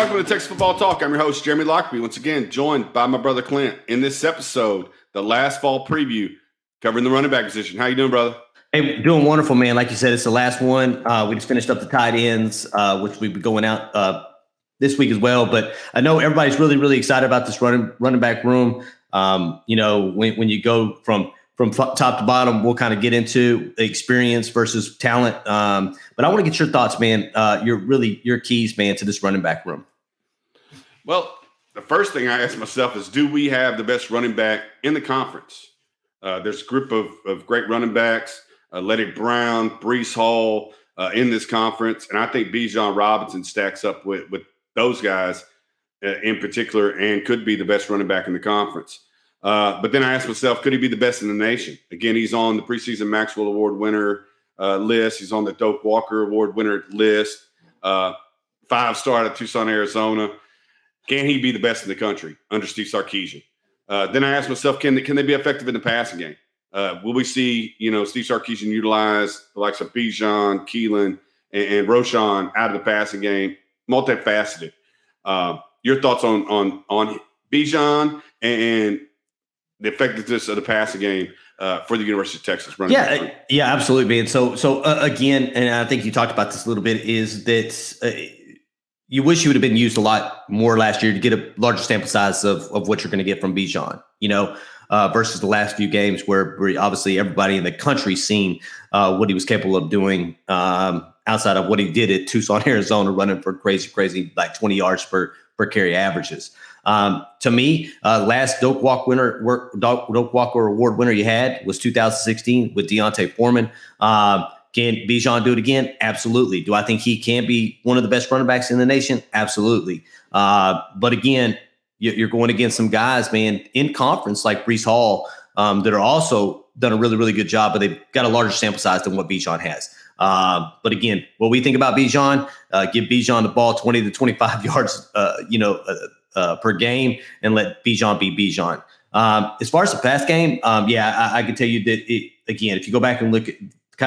welcome to Texas Football Talk. I'm your host, 𝗟𝗓𝗏𝗘, once again joined by my brother Clint. In this episode, the last fall preview, covering the running back position. How you doing, brother? Hey, doing wonderful, man. Like you said, it's the last one. We just finished up the tight ends, which we'll be going out this week as well. But I know everybody's really, really excited about this running back room. When you go from top to bottom, we'll kind of get into experience versus talent. But I want to get your thoughts, man. Your keys, man, to this running back room. Well, the first thing I ask myself is, do we have the best running back in the conference? There's a group of great running backs, Leddie Brown, Breece Hall in this conference. And I think Bijan Robinson stacks up with those guys in particular and could be the best running back in the conference. But then I asked myself, could he be the best in the nation? Again, he's on the preseason Maxwell Award winner list. He's on the Doak Walker Award winner list. 5-star out of Tucson, Arizona. Can he be the best in the country under Steve Sarkisian? Then I asked myself, can they be effective in the passing game? Will we see, Steve Sarkisian utilize the likes of Bijan, Keelan, and Roschon out of the passing game? Multifaceted. Your thoughts on Bijan and the effectiveness of the passing game for the University of Texas running back? Yeah, absolutely, man. So again, and I think you talked about this a little bit, is that you wish you would have been used a lot more last year to get a larger sample size of what you're going to get from Bijan, versus the last few games where obviously everybody in the country's seen what he was capable of doing outside of what he did at Tucson, Arizona, running for crazy, like 20 yards per carry averages. To me, last Doak Walker Award winner you had was 2016 with D'Onta Foreman. Can Bijan do it again? Absolutely. Do I think he can be one of the best running backs in the nation? Absolutely. But again, you're going against some guys, man, in conference like Breece Hall that are also done a really, really good job, but they've got a larger sample size than what Bijan has. But again, what we think about Bijan, give Bijan the ball 20 to 25 yards, per game, and let Bijan be Bijan. As far as the pass game, I can tell you that again, if you go back and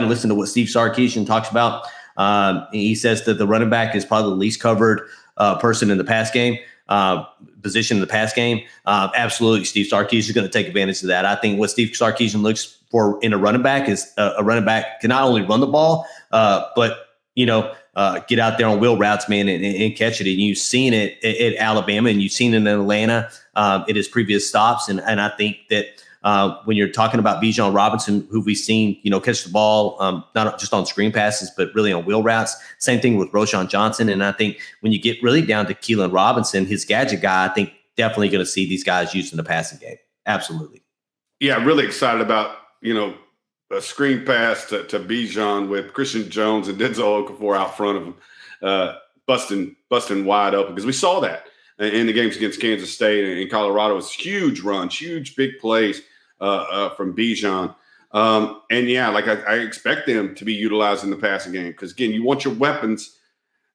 listen to what Steve Sarkisian talks about, he says that the running back is probably the least covered person in the pass game, position in the pass game. Absolutely, Steve Sarkisian is going to take advantage of that. I think what Steve Sarkisian looks for in a running back is a running back can not only run the ball, but get out there on wheel routes, man, and catch it. And you've seen it at Alabama, and you've seen it in Atlanta at his previous stops. And I think that when you're talking about Bijan Robinson, who we've seen, catch the ball, not just on screen passes, but really on wheel routes. Same thing with Roschon Johnson. And I think when you get really down to Keala Robinson, his gadget guy, I think definitely going to see these guys used in the passing game. Absolutely. Yeah, really excited about, a screen pass to Bijan with Christian Jones and Denzel Okafor out front of him, busting wide open, because we saw that in the games against Kansas State and Colorado. It's huge runs, huge big plays from Bijan. I expect them to be utilized in the passing game, because, again, you want your weapons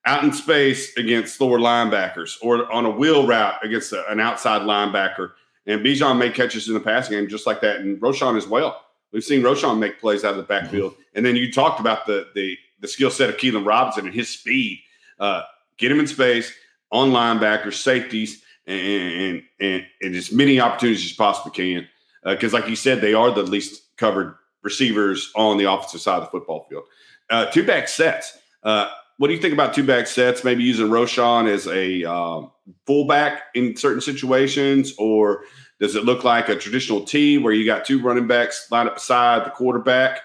out in space against slower linebackers or on a wheel route against an outside linebacker. And Bijan made catches in the passing game just like that, and Roschon as well. We've seen Roschon make plays out of the backfield. And then you talked about the skill set of Keala Robinson and his speed. Get him in space, on linebackers, safeties, and as many opportunities as you possibly can. Because like you said, they are the least covered receivers on the offensive side of the football field. Two-back sets. What do you think about two-back sets? Maybe using Roschon as a fullback in certain situations, or does it look like a traditional T where you got two running backs lined up beside the quarterback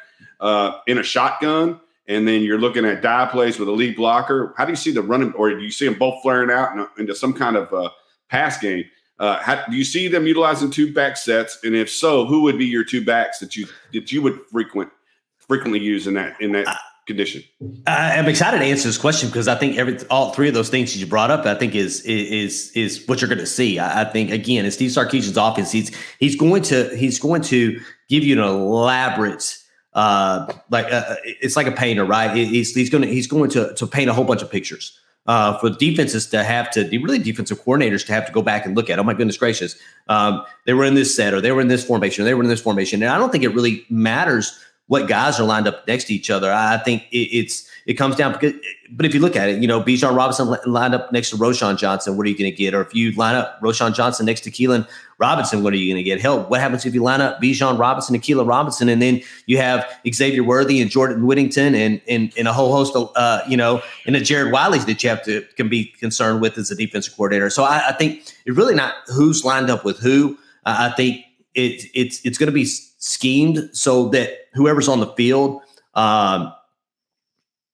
in a shotgun, and then you're looking at die plays with a lead blocker? How do you see the running, or do you see them both flaring out into some kind of pass game? Do you see them utilizing two-back sets? And if so, who would be your two backs that you would frequently use in that condition? I'm excited to answer this question because I think all three of those things that you brought up, I think is what you're going to see. I think, again, in Steve Sarkisian's offense, he's going to give you an elaborate, it's like a painter, right? He's going to paint a whole bunch of pictures for defenses to have to, really defensive coordinators to have to go back and look at. Oh my goodness gracious, they were in this set, or they were in this formation, or they were in this formation, and I don't think it really matters what guys are lined up next to each other. I think it's it comes down. But if you look at it, Bijan Robinson lined up next to Roschon Johnson, what are you going to get? Or if you line up Roschon Johnson next to Keala Robinson, what are you going to get? Hell, what happens if you line up Bijan Robinson and Keala Robinson, and then you have Xavier Worthy and Jordan Whittington and a whole host of, and the Jared Wiley's that you can be concerned with as a defensive coordinator. So I think it's really not who's lined up with who. I think it's going to be schemed so that whoever's on the field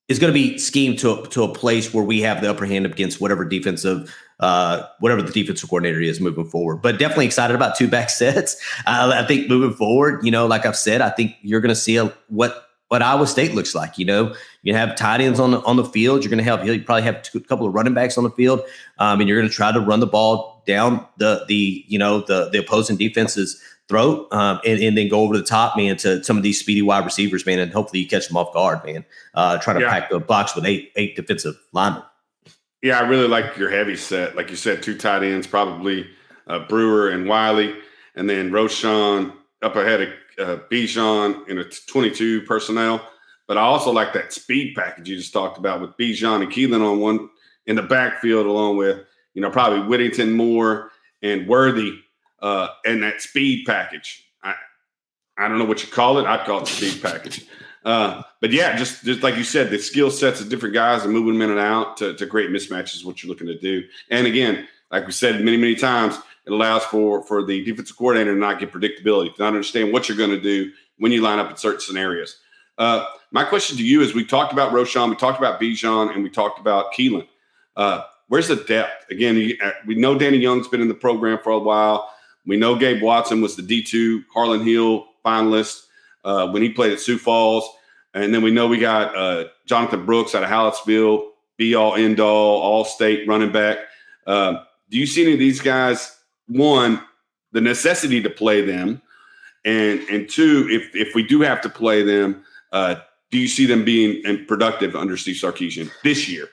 is going to be schemed to a place where we have the upper hand against whatever the defensive coordinator is moving forward. But definitely excited about 2-back sets. I think moving forward, like I've said, I think you're going to see what Iowa State looks like. You have tight ends on the field. You're going to you probably have a couple of running backs on the field, and you're going to try to run the ball down the opposing defense's throat, and then go over the top, man, to some of these speedy wide receivers, man, and hopefully you catch them off guard, man. Try to pack the box with eight defensive linemen. Yeah, I really like your heavy set. Like you said, 2 tight ends, probably Brewer and Wiley, and then Roschon up ahead of Bijan in a 22 personnel. But I also like that speed package you just talked about with Bijan and Keelan on one in the backfield, along with, probably Whittington, Moore, and Worthy, and that speed package. I don't know what you call it. I'd call it the speed package. But yeah, just like you said, the skill sets of different guys and moving them in and out to create mismatches is what you're looking to do. And again, like we said many, many times, it allows for the defensive coordinator to not get predictability, to not understand what you're going to do when you line up in certain scenarios. My question to you is, we talked about Roschon, we talked about Bijan, and we talked about Keelan. Where's the depth? Again, we know Danny Young's been in the program for a while. We know Gabe Watson was the D2 Harlan Hill finalist when he played at Sioux Falls. And then we know we got Jonathan Brooks out of Hallettsville, be-all, end-all, all-state running back. Do you see any of these guys, one, the necessity to play them, and two, if we do have to play them, do you see them being productive under Steve Sarkisian this year?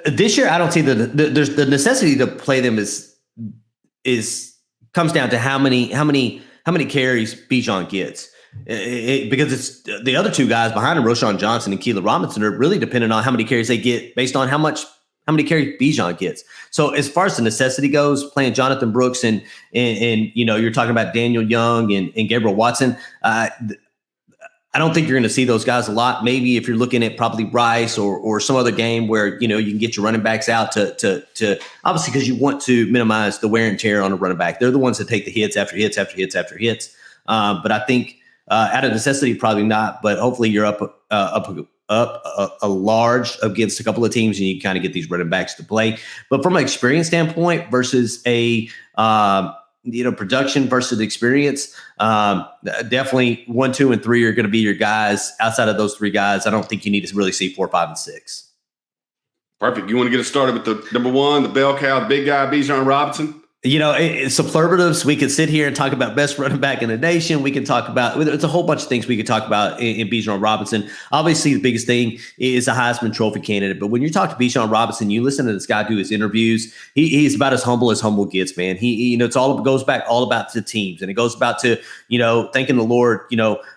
This year, I don't see there's the necessity to play them comes down to how many carries Bijan gets. Because it's the other 2 guys behind him, Roschon Johnson and Keala Robinson, are really dependent on how many carries they get based on how many carries Bijan gets. So as far as the necessity goes, playing Jonathan Brooks and you're talking about Daniel Young and Gabriel Watson, I don't think you're going to see those guys a lot. Maybe if you're looking at probably Rice or some other game where, you can get your running backs out to obviously, because you want to minimize the wear and tear on a running back. They're the ones that take the hits after hits after hits after hits. But I think out of necessity, probably not. But hopefully you're up a large against a couple of teams and you kind of get these running backs to play. But from an experience standpoint versus a production versus experience, definitely 1, 2, and 3 are going to be your guys. Outside of those 3 guys, I don't think you need to really see 4, 5, and 6. Perfect. You want to get us started with the number 1, the bell cow, the big guy, Bijan Robinson? It's superlatives. We could sit here and talk about best running back in the nation. We can talk about, it's a whole bunch of things we could talk about in Bijan Robinson. Obviously, the biggest thing is a Heisman Trophy candidate. But when you talk to Bijan Robinson, you listen to this guy do his interviews. He's about as humble gets, man. It's goes back all about the teams, and it goes about to thanking the Lord,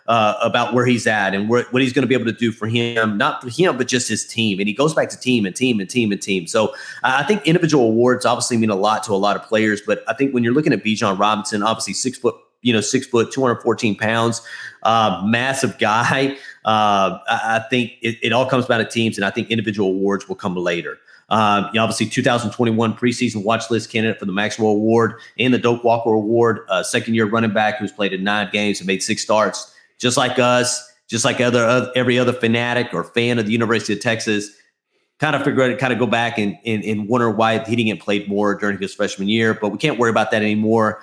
about where he's at and what he's going to be able to do for him, not for him, but just his team. And he goes back to team and team and team and team. So I think individual awards obviously mean a lot to a lot of players. But I think when you're looking at Bijan Robinson, obviously 6 foot, 6 foot, 214 pounds, massive guy. I think it all comes down to teams, and I think individual awards will come later. Obviously 2021 preseason watch list candidate for the Maxwell Award and the Doak Walker Award, second-year running back who's played in 9 games and made 6 starts, just like us, just like every other fanatic or fan of the University of Texas. Kind of go back and wonder why he didn't get played more during his freshman year, but we can't worry about that anymore.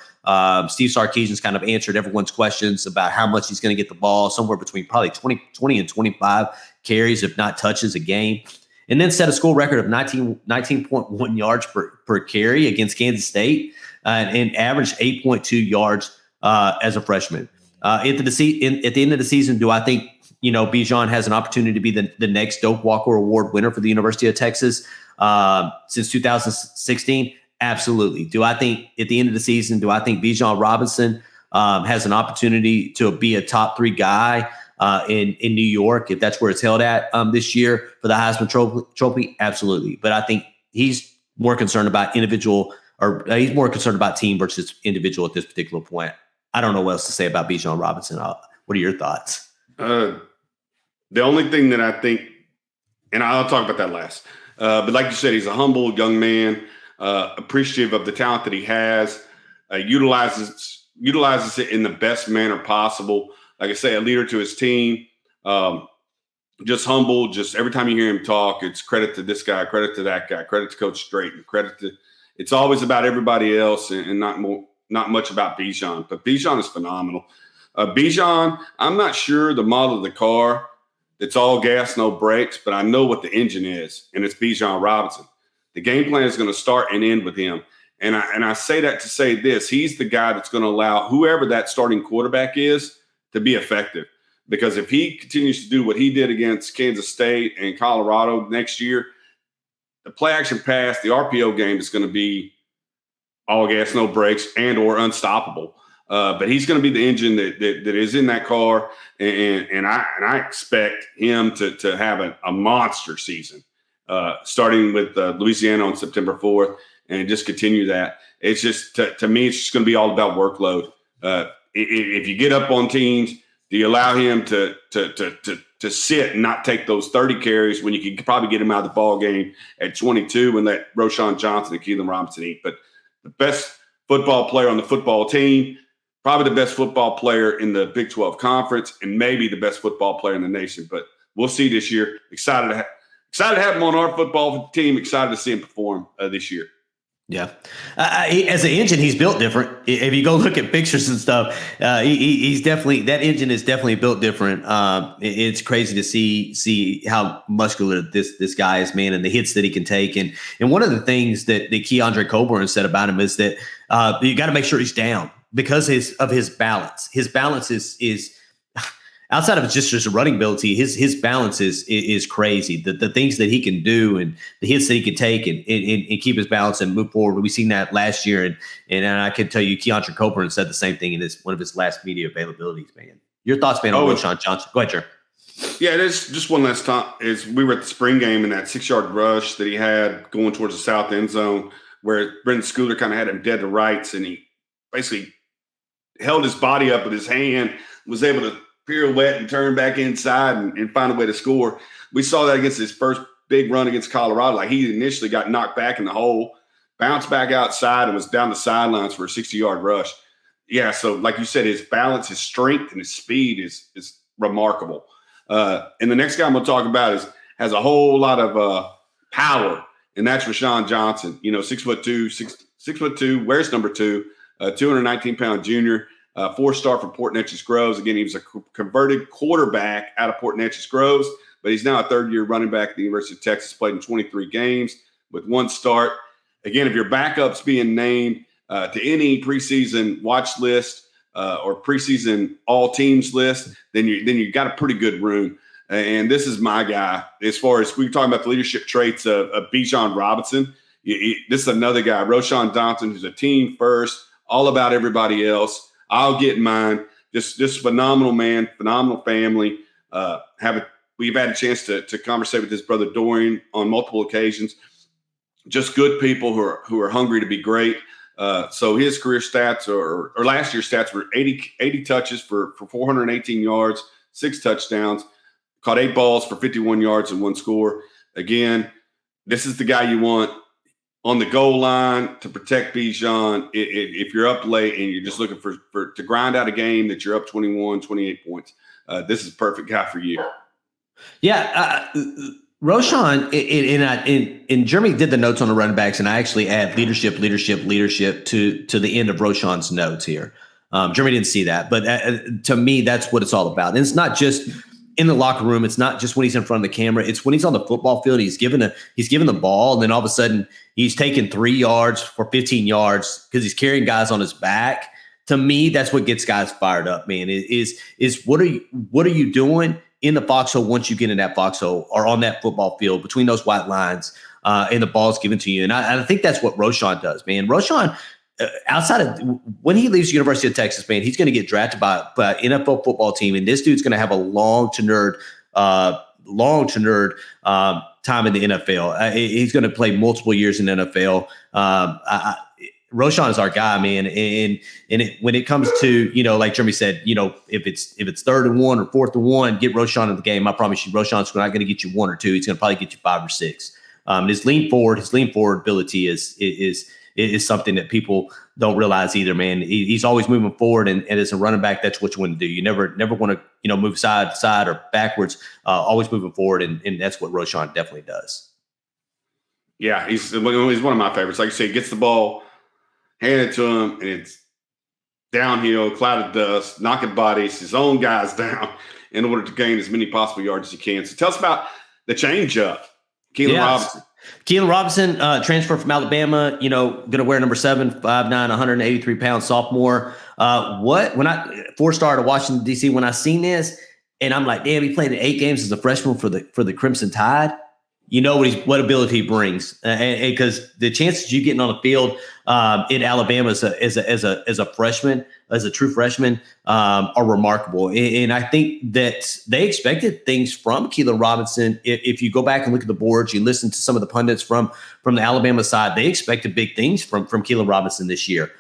Steve Sarkisian's kind of answered everyone's questions about how much he's going to get the ball, somewhere between probably 20 and 25 carries, if not touches a game, and then set a school record of 19.1 yards per carry against Kansas State, and averaged 8.2 yards as a freshman. At the end of the season, do I think Bijan has an opportunity to be the next Doak Walker Award winner for the University of Texas since 2016? Absolutely. Do I think at the end of the season, do I think Bijan Robinson has an opportunity to be a top 3 guy in New York, if that's where it's held at this year for the Heisman Trophy, absolutely. But I think he's more concerned about individual, or he's more concerned about team versus individual at this particular point. I don't know what else to say about Bijan Robinson. What are your thoughts? The only thing that I think, and I'll talk about that last, but like you said, he's a humble young man, appreciative of the talent that he has, utilizes it in the best manner possible. Like I say, a leader to his team, just humble. Just every time you hear him talk, it's credit to this guy, credit to that guy, credit to Coach Straight, credit to. It's always about everybody else and not much about Bijan. But Bijan is phenomenal. Bijan, I'm not sure the model of the car. It's all gas, no brakes, but I know what the engine is, and it's Bijan Robinson. The game plan is going to start and end with him. And I say that to say this. He's the guy that's going to allow whoever that starting quarterback is to be effective. Because if he continues to do what he did against Kansas State and Colorado next year, the play action pass, the RPO game is going to be all gas, no brakes, and or unstoppable. But he's going to be the engine that is in that car, and I expect him to have a monster season, starting with Louisiana on September 4th, and just continue that. It's just to me, it's just going to be all about workload. If you get up on teams, do you allow him to sit and not take those 30 carries when you can probably get him out of the ball game at 22 and let Roschon Johnson and Keala Robinson eat? But the best football player on the football team, probably the best football player in the Big 12 Conference, and maybe the best football player in the nation. But we'll see this year. Excited to have him on our football team. Excited to see him perform this year. Yeah. As an engine, he's built different. If you go look at pictures and stuff, he's definitely, that engine is definitely built different. It's crazy to see how muscular this guy is, man, and the hits that he can take. And one of the things that 𝗟𝗓𝗓𝗏 𝗟𝗓𝗓 said about him is that you got to make sure he's down because of his balance. His balance is outside of just a running ability, his balance is crazy. The things that he can do and the hits that he can take and keep his balance and move forward. We've seen that last year, and I can tell you, 𝗟𝗓𝗓𝗏 𝗟𝗓𝗓 said the same thing in one of his last media availabilities. Man, your thoughts, man, on Roschon Johnson? Go ahead, Jer. Yeah, it is just one last time. Is we were at the spring game in that 6-yard rush that he had going towards the south end zone, where Brendan Schooler kind of had him dead to rights, and he basically held his body up with his hand, was able to pirouette and turn back inside and find a way to score. We saw that against his first big run against Colorado. Like, he initially got knocked back in the hole, bounced back outside, and was down the sidelines for a 60-yard rush. Yeah, so like you said, his balance, his strength, and his speed is remarkable. And the next guy I'm going to talk about has a whole lot of power, and that's Roschon Johnson. 6'2", wears number 2, 219-pound junior. 4-star from Port Neches Groves. Again, he was a converted quarterback out of Port Neches Groves, but he's now a third-year running back at the University of Texas, played in 23 games with 1 start. Again, if your backup's being named to any preseason watch list or preseason all-teams list, then you got a pretty good room. And this is my guy. As far as we're talking about the leadership traits of Bijan Robinson, this is another guy, Roschon Johnson, who's a team first, all about everybody else. I'll get mine. Just phenomenal man, phenomenal family. We've had a chance to conversate with his brother Dorian on multiple occasions. Just good people who are hungry to be great. So his career stats or last year's stats were 80 touches for 418 yards, 6 touchdowns, caught 8 balls for 51 yards and 1 score. Again, this is the guy you want on the goal line to protect Bijan. If you're up late and you're just looking for to grind out a game that you're up 21, 28 points, this is a perfect guy for you. Yeah, Roschon, and Jeremy did the notes on the running backs, and I actually add leadership to the end of Roschon's notes here. Jeremy didn't see that, but to me, that's what it's all about. And it's not just in the locker room. It's not just when he's in front of the camera. It's when he's on the football field. He's given the ball, and then all of a sudden he's taking 3 yards for 15 yards because he's carrying guys on his back. To me, that's what gets guys fired up, man. Is what are you doing in the foxhole once you get in that foxhole or on that football field between those white lines and the ball's given to you? And I think that's what Roschon does, man. Roschon, outside of when he leaves the University of Texas, man, he's going to get drafted by an NFL football team, and this dude's going to have a long to nerd time in the NFL. He's going to play multiple years in the NFL. Roschon is our guy, man. And when it comes to, like Jeremy said, if it's 3rd and 1 or 4th and 1, get Roschon in the game. I promise you, Roschon's not going to get you 1 or 2. He's going to probably get you 5 or 6. His lean forward ability is something that people don't realize either, man. He's always moving forward, and as a running back, that's what you want to do. You never want to, move side to side or backwards. Always moving forward, and that's what Roschon definitely does. Yeah, he's one of my favorites. Like you say, he gets the ball, hand it to him, and it's downhill, cloud of dust, knocking bodies, his own guys down in order to gain as many possible yards as he can. So tell us about the change-up. Keala Robinson. Keala Robinson, transfer from Alabama, going to wear number 7, 5'9", 183-pound sophomore. When I 4-star to Washington, D.C., when I seen this, and I'm like, damn, he played in 8 games as a freshman for the Crimson Tide. You know what ability he brings, and because the chances you getting on the field in Alabama as a freshman, as a true freshman, are remarkable. And I think that they expected things from Keala Robinson. If you go back and look at the boards, you listen to some of the pundits from the Alabama side, they expected big things from Keala Robinson this year.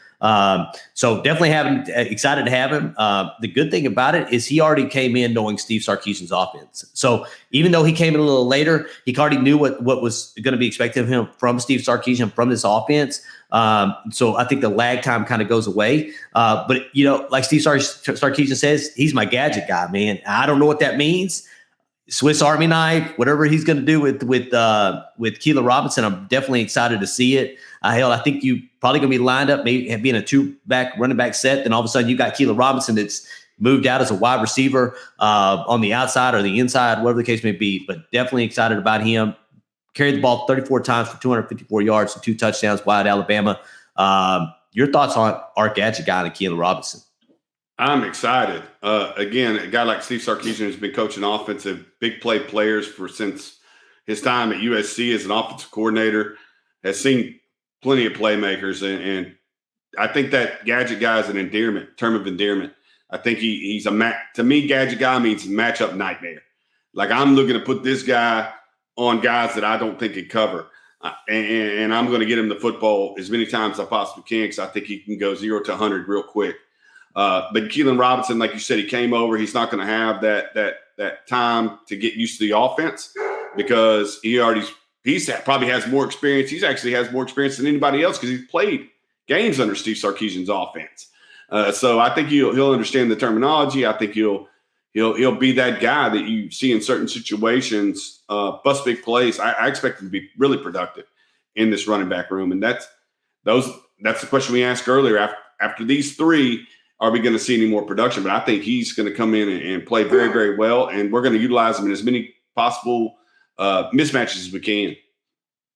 So definitely excited to have him. The good thing about it is he already came in knowing Steve Sarkisian's offense. So even though he came in a little later, he already knew what was going to be expected of him from Steve Sarkisian, from this offense. So I think the lag time kind of goes away. But like Steve Sarkisian says, he's my gadget guy, man. I don't know what that means. Swiss Army knife, whatever he's going to do with Keala Robinson, I'm definitely excited to see it. Hell, I think you probably going to be lined up, maybe being a 2-back running back set. Then all of a sudden you got Keala Robinson that's moved out as a wide receiver on the outside or the inside, whatever the case may be. But definitely excited about him. Carried the ball 34 times for 254 yards and 2 touchdowns while at Alabama. Your thoughts on our gadget guy and Keala Robinson? I'm excited. Again, a guy like Steve Sarkisian has been coaching offensive big play players since his time at USC as an offensive coordinator, has seen plenty of playmakers. And I think that gadget guy is an term of endearment. I think he's to me, gadget guy means matchup nightmare. Like, I'm looking to put this guy on guys that I don't think can cover. And I'm going to get him the football as many times as I possibly can, because I think he can go 0 to 100 real quick. But Keala Robinson, like you said, he came over. He's not going to have that time to get used to the offense, because he probably has more experience. He actually has more experience than anybody else, because he's played games under Steve Sarkisian's offense. So I think he'll understand the terminology. I think he'll be that guy that you see in certain situations, bust big plays. I expect him to be really productive in this running back room, and that's the question we asked earlier. After these 3, are we going to see any more production? But I think he's going to come in and play very, very well, and we're going to utilize him in as many possible mismatches as we can.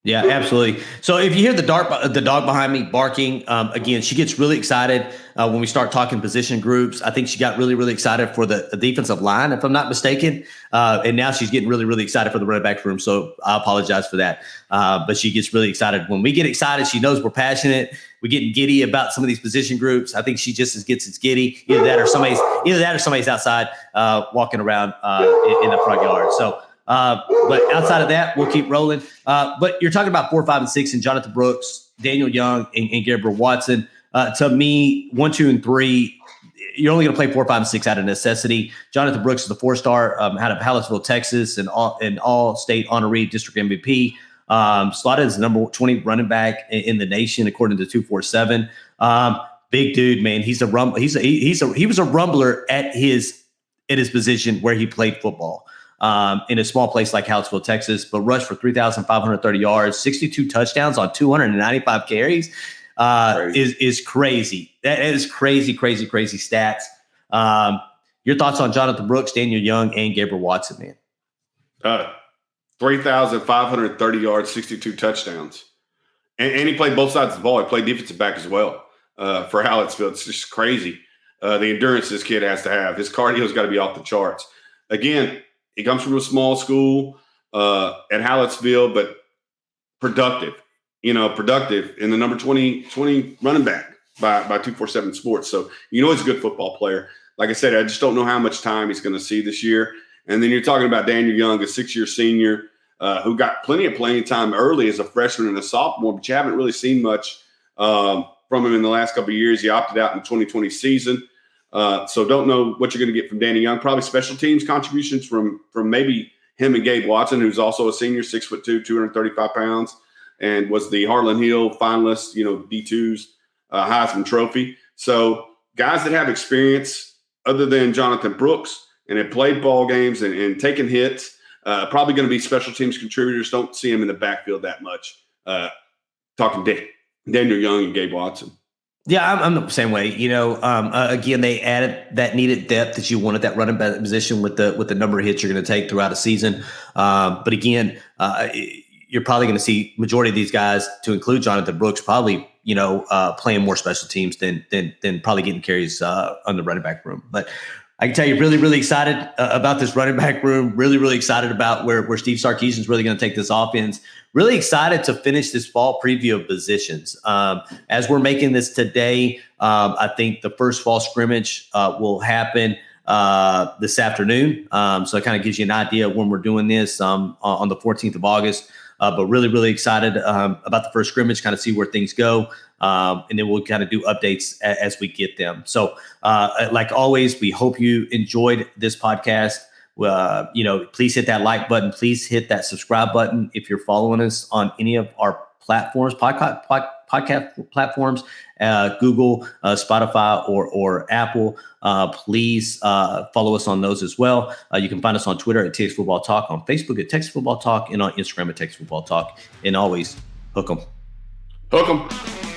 Yeah, absolutely. So if you hear the dog behind me barking, again, she gets really excited when we start talking position groups. I think she got really, really excited for the defensive line, if I'm not mistaken. And now she's getting really, really excited for the running back room. So I apologize for that. But she gets really excited. When we get excited, she knows we're passionate. We're getting giddy about some of these position groups. I think she just gets as giddy. Either that or somebody's outside walking around in the front yard. So. But outside of that, we'll keep rolling. But you're talking about 4, 5, and 6, and Jonathan Brooks, Daniel Young, and Gabriel Watson. To me, 1, 2, and 3, you're only going to play 4, 5, and 6 out of necessity. Jonathan Brooks is the 4-star out of Hallettsville, Texas, and all-state honoree district MVP. Slotted as the number 20 running back in the nation, according to 247. Big dude, man. He was a rumbler at his position where he played football. In a small place like Hallettsville, Texas, but rushed for 3,530 yards, 62 touchdowns on 295 carries is crazy. That is crazy stats. Your thoughts on Jonathan Brooks, Daniel Young, and Gabriel Watson, man? 3,530 yards, 62 touchdowns. And he played both sides of the ball. He played defensive back as well for Hallettsville. It's just crazy. The endurance this kid has to have. His cardio's got to be off the charts. Again, he comes from a small school at Hallettsville, but productive in the number 20 running back by 247 Sports. So he's a good football player. Like I said, I just don't know how much time he's going to see this year. And then you're talking about Daniel Young, a 6-year senior who got plenty of playing time early as a freshman and a sophomore, but you haven't really seen much from him in the last couple of years. He opted out in the 2020 season. So don't know what you're going to get from Danny Young. Probably special teams contributions from maybe him and Gabe Watson, who's also a senior, 6'2", 235 pounds, and was the Harlan Hill finalist, D2's Heisman Trophy. So guys that have experience other than Jonathan Brooks and have played ball games and taken hits, probably going to be special teams contributors. Don't see him in the backfield that much. Talking Daniel Young and Gabe Watson. Yeah, I'm the same way. Again, they added that needed depth that you wanted, that running back position with the number of hits you're going to take throughout a season. But again, you're probably going to see majority of these guys, to include Jonathan Brooks, probably playing more special teams than probably getting carries on the running back room. But I can tell you, really, really excited about this running back room. Really, really excited about where Steve Sarkisian is really going to take this offense. Really excited to finish this fall preview of positions. As we're making this today, I think the first fall scrimmage will happen this afternoon. So it kind of gives you an idea of when we're doing this on the 14th of August. But really, really excited about the first scrimmage, kind of see where things go. And then we'll kind of do updates as we get them. So like always, we hope you enjoyed this podcast. Please hit that like button. Please hit that subscribe button. If you're following us on any of our platforms, podcast platforms, Google, Spotify, or Apple, please follow us on those as well. You can find us on Twitter at Texas Football Talk, on Facebook at Texas Football Talk, and on Instagram at Texas Football Talk. And always, hook 'em. Hook 'em.